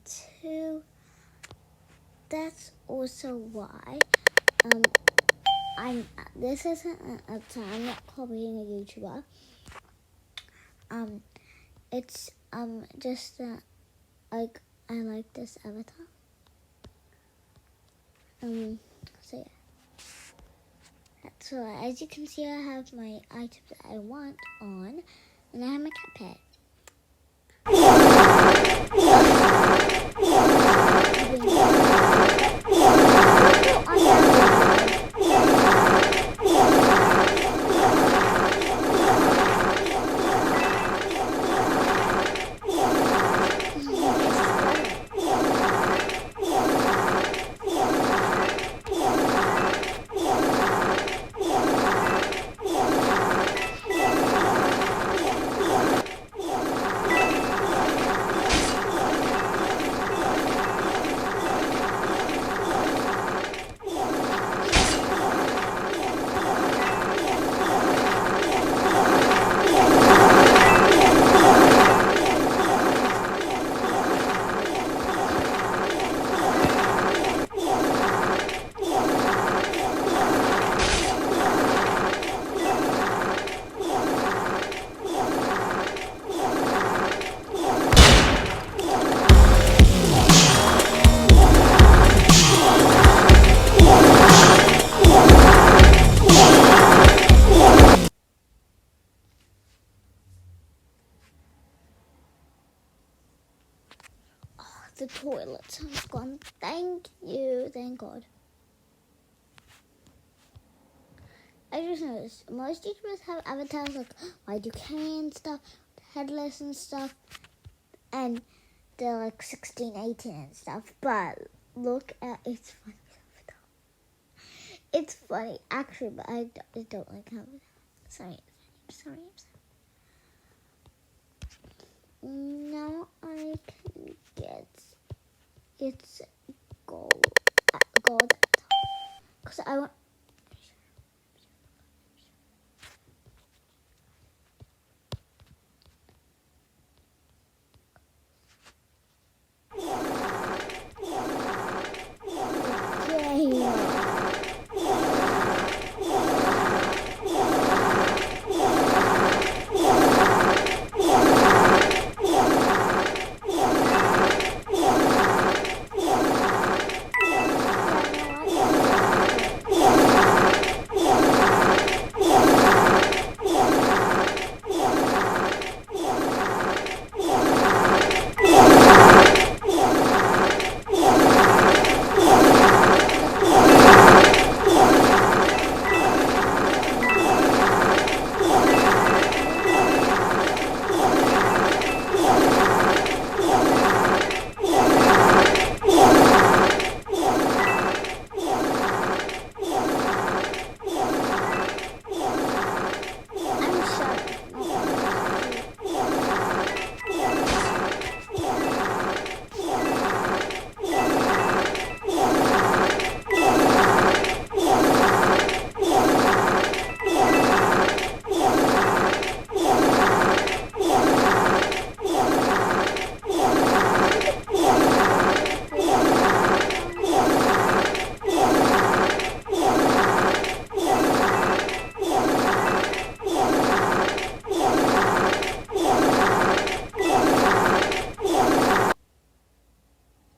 too. That's also why I'm. This isn't I'm not copying a YouTuber. It's just that like I like this avatar. So yeah. So as you can see, I have my items that I want on, and I have my cat pet. The toilets have gone. Thank you. Thank God. I just noticed most YouTubers have avatars like Y2K and stuff, headless and stuff, and they're like 16, 18 and stuff. But look at it's funny. It's funny actually, but I don't like how. Sorry. Now I can get it's gold because I want.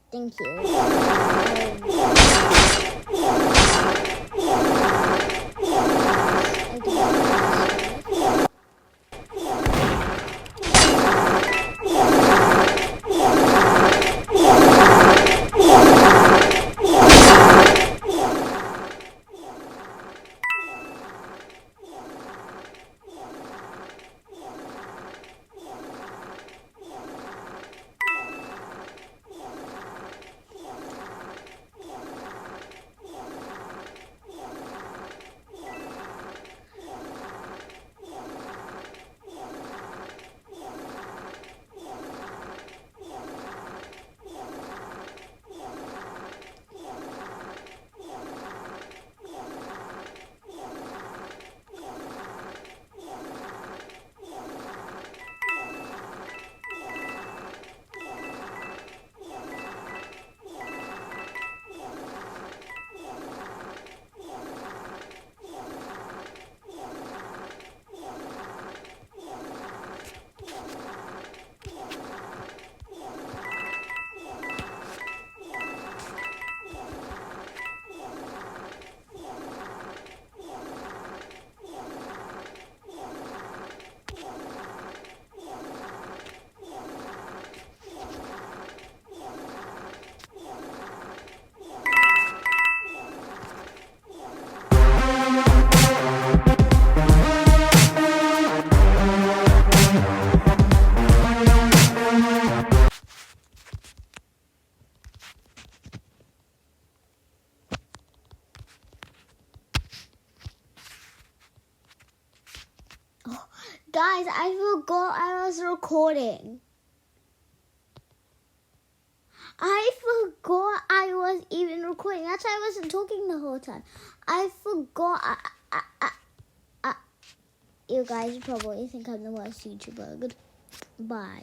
Thank you. guys, I forgot I was recording. I forgot I was even recording. That's why I wasn't talking the whole time. I forgot. You guys probably think I'm the worst YouTuber. Goodbye.